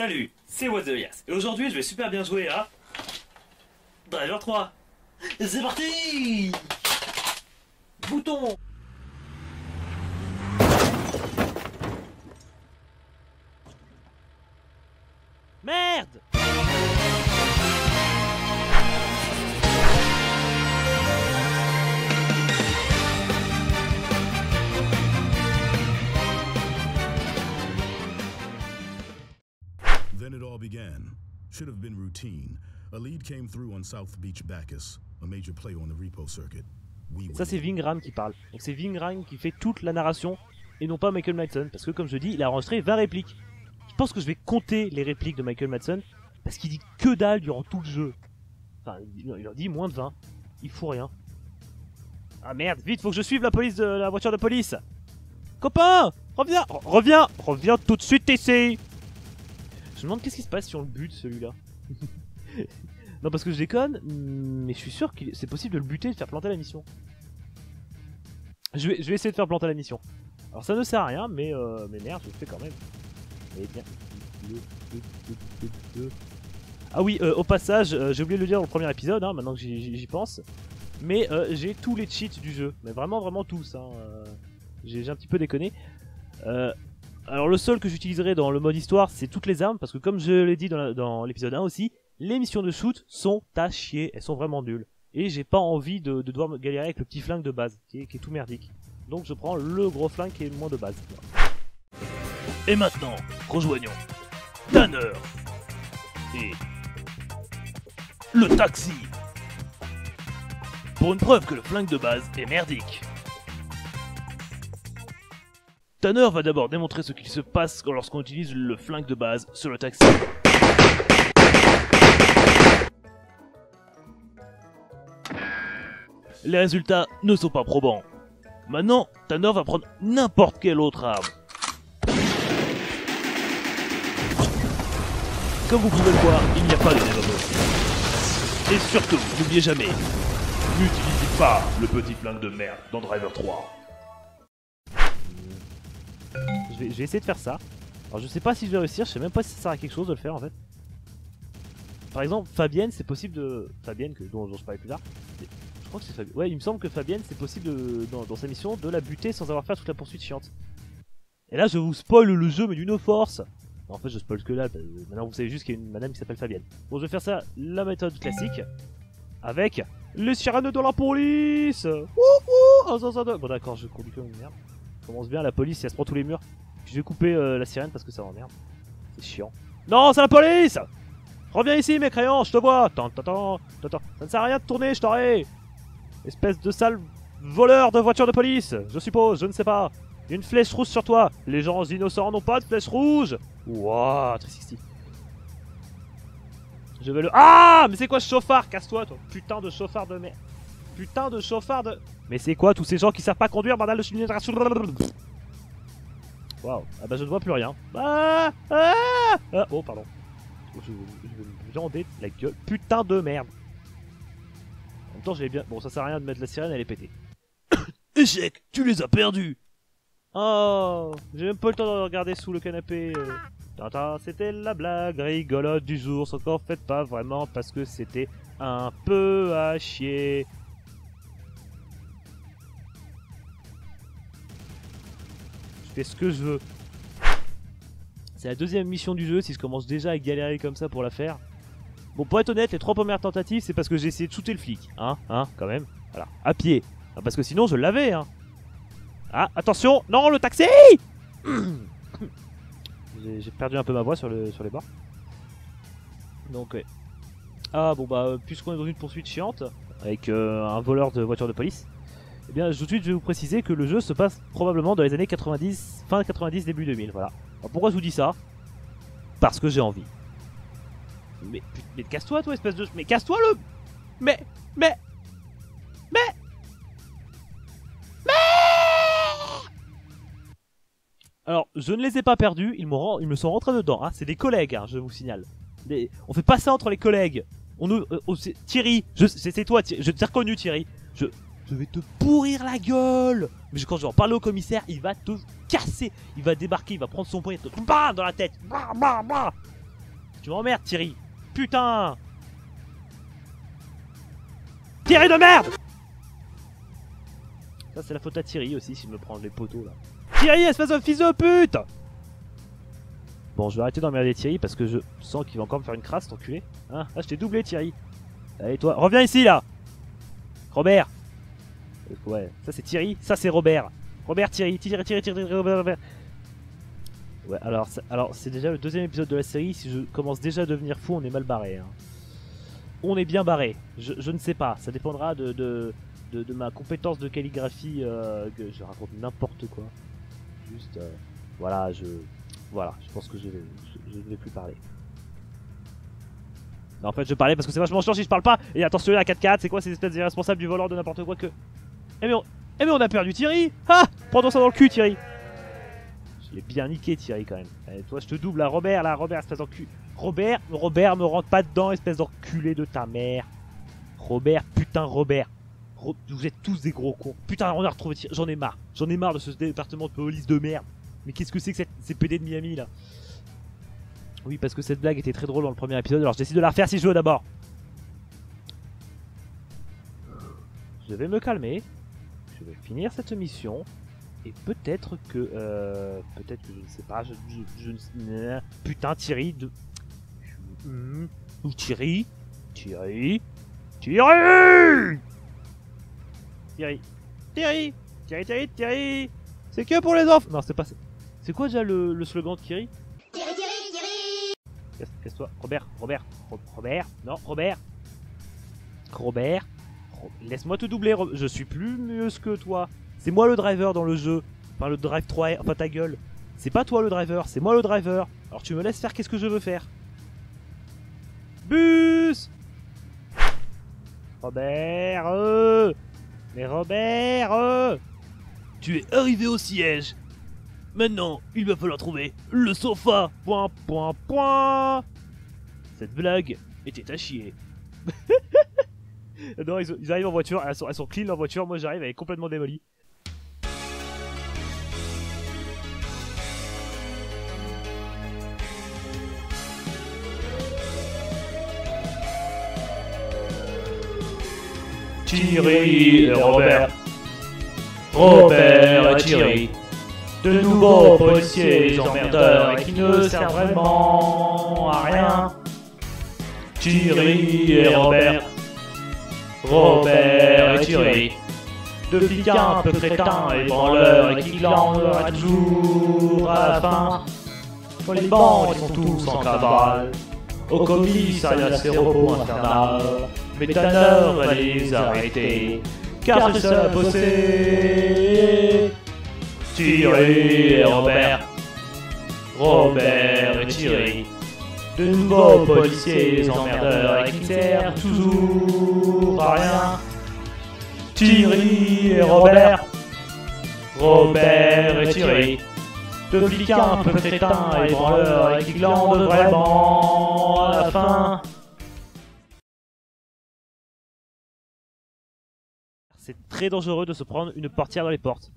Salut, c'est WhatTheYas et aujourd'hui je vais super bien jouer à Driver 3. C'est parti. Bouton. Merde. Then it all began. Should have been routine. A lead came through on South Beach Bacchus, a major player on the repo circuit. Ça c'est Vingram qui parle. Donc c'est Vingram qui fait toute la narration et non pas Michael Madsen. Parce que comme je dis, il a enregistré 20 répliques. Je pense que je vais compter les répliques de Michael Madsen parce qu'il dit que dalle durant tout le jeu. Enfin, il en dit moins de 20. Il fout rien. Ah merde, vite, faut que je suive la police la voiture de police. Copain, reviens, reviens tout de suite ici. Je me demande qu'est-ce qui se passe si on le bute celui-là. Non parce que je déconne, mais je suis sûr que c'est possible de le buter et de faire planter la mission. Je vais essayer de faire planter la mission. Alors ça ne sert à rien, mais merde, je le fais quand même. Eh bien. Ah oui, au passage, j'ai oublié de le dire dans le premier épisode, hein, maintenant que j'y pense. Mais j'ai tous les cheats du jeu, mais vraiment tous. Hein, j'ai un petit peu déconné. Alors le seul que j'utiliserai dans le mode histoire, c'est toutes les armes, parce que comme je l'ai dit dans l'épisode 1 aussi, les missions de shoot sont à chier, elles sont vraiment nulles. Et j'ai pas envie de devoir me galérer avec le petit flingue de base, qui est tout merdique. Donc je prends le gros flingue qui est moins de base. Et maintenant, rejoignons Tanner et le taxi. Pour une preuve que le flingue de base est merdique. Tanner va d'abord démontrer ce qu'il se passe lorsqu'on utilise le flingue de base sur le taxi. Les résultats ne sont pas probants. Maintenant, Tanner va prendre n'importe quelle autre arme. Comme vous pouvez le voir, il n'y a pas de développeur. Et surtout, n'oubliez jamais, n'utilisez pas le petit flingue de merde dans Driver 3. Je vais essayer de faire ça. Alors je sais pas si je vais réussir, je sais même pas si ça sert à quelque chose de le faire en fait. Par exemple, Fabienne, c'est possible de... Fabienne, dont je parlais plus tard. Je crois que c'est Fabienne. Ouais, il me semble que Fabienne, c'est possible dans sa mission de la buter sans avoir fait toute la poursuite chiante. Et là, je vous spoil le jeu, mais d'une force. Non, en fait, je spoil que là. Maintenant, vous savez juste qu'il y a une madame qui s'appelle Fabienne. Bon, je vais faire ça, la méthode classique. Avec les sirènes de la police. Bon, d'accord, je conduis comme une merde. Ça commence bien, la police, elle se prend tous les murs. Puis je vais couper la sirène parce que ça m'emmerde. C'est chiant. Non, c'est la police! Reviens ici, mes crayons, je te vois. Ça ne sert à rien de tourner, je t'aurai. Espèce de sale voleur de voiture de police, je suppose, je ne sais pas. Une flèche rouge sur toi. Les gens innocents n'ont pas de flèche rouge. Wouah, 360. Je vais le... Ah, mais c'est quoi ce chauffard? Casse-toi, toi. Putain de chauffard de merde. Putain de chauffard de... Mais c'est quoi tous ces gens qui savent pas conduire, bordel de civilisation? Waouh, ah bah je ne vois plus rien. Oh, pardon. Je vais me viander la gueule. Putain de merde. En même temps, j'avais bien... Bon, ça sert à rien de mettre la sirène, elle est pétée. Échec, tu les as perdus. Oh, j'ai même pas le temps de regarder sous le canapé. C'était la blague rigolote du jour, sauf qu'en fait pas vraiment parce que c'était un peu à chier. Je fais ce que je veux. C'est la deuxième mission du jeu, si je commence déjà à galérer comme ça pour la faire. Bon, pour être honnête, les 3 premières tentatives, c'est parce que j'ai essayé de shooter le flic. Hein, quand même. Voilà, à pied. Ah, parce que sinon, je l'avais, hein. Ah, attention! Non, le taxi! J'ai perdu un peu ma voix sur les bords. Donc, ouais. Ah, bon, bah, puisqu'on est dans une poursuite chiante, avec un voleur de voiture de police, eh bien, tout de suite, je vais vous préciser que le jeu se passe probablement dans les années 90, fin 90, début 2000, voilà. Alors, pourquoi je vous dis ça? Parce que j'ai envie. Mais casse-toi, toi, espèce de... Mais casse-toi, le... Mais... Alors, je ne les ai pas perdus, ils me sont rentrés dedans, hein. C'est des collègues, hein, je vous signale. On fait pas ça entre les collègues. Thierry, c'est toi, je t'ai reconnu, Thierry. Je vais te pourrir la gueule. Mais quand je vais en parler au commissaire, il va te casser. Il va débarquer, il va prendre son poing et te... Bah, dans la tête. Bah. Tu m'emmerdes, Thierry. Putain. Thierry de merde. Ça, c'est la faute à Thierry aussi, s'il me prend les poteaux, là. Thierry, espèce de fils de pute. Bon, je vais arrêter d'emmerder Thierry parce que je sens qu'il va encore me faire une crasse, cet enculé. Hein? Ah, je t'ai doublé, Thierry. Allez, toi, reviens ici, là. Robert. Ouais, ça c'est Thierry, ça c'est Robert. Robert, Thierry, Robert. Ouais, alors c'est déjà le deuxième épisode de la série. Si je commence déjà à devenir fou, on est mal barré. Hein. On est bien barré. Je ne sais pas, ça dépendra de ma compétence de calligraphie. Que je raconte n'importe quoi. Juste, voilà, je pense que je ne vais plus parler. Non, en fait, je parlais parce que c'est vachement chiant si je parle pas. Et attention, la 4x4, c'est quoi ces espèces d'irresponsables du volant de n'importe quoi que. Eh mais on a perdu Thierry. Ah, prends-toi ça dans le cul, Thierry. Je l'ai bien niqué, Thierry, quand même. Allez, toi, je te double, là, Robert, espèce d'enculé. Robert, me rentre pas dedans, espèce d'enculé de ta mère. Robert, putain, Robert. Vous êtes tous des gros cons. Putain, on a retrouvé Thierry. J'en ai marre. J'en ai marre de ce département de police de merde. Mais qu'est-ce que c'est que ces PD de Miami, là? Oui, parce que cette blague était très drôle dans le premier épisode, alors je décide de la refaire si je veux d'abord. Je vais me calmer. Je vais finir cette mission. Et peut-être que je ne sais pas. Putain, Thierry de. Ou Thierry. Thierry. C'est que pour les enfants. Non, c'est pas ça. C'est quoi déjà le slogan de Thierry? Casse-toi, Robert. Non, Robert. Laisse-moi te doubler, je suis plus mieux que toi. C'est moi le driver dans le jeu. Enfin, le drive 3, enfin ta gueule. C'est pas toi le driver, c'est moi le driver. Alors tu me laisses faire qu'est-ce que je veux faire. Bus. Robert, mais Robert, tu es arrivé au siège. Maintenant, il va falloir trouver le sofa. Point. Cette blague était à chier. Non, ils arrivent en voiture, elles sont clean en voiture. Moi j'arrive, elle est complètement démolie. Thierry et Robert. Robert et Thierry. De nouveaux policiers les emmerdeurs et qui ne servent vraiment à rien. Thierry et Robert. Robert et Thierry. Deux flics un peu crétins et branleurs et qui glandent toujours à la fin. Pour les bandes, ils sont tous en cavale. Au commissariat, c'est repos infernal. Mais Tanner va les arrêter, car c'est ça bosser. Thierry et Robert. Robert et Thierry. De nouveaux policiers les emmerdeurs et qui servent toujours à rien. Thierry et Robert. Robert et Thierry. Deux flics un peu crétins et branleurs et qui glandent vraiment à la fin. C'est très dangereux de se prendre une portière dans les portes.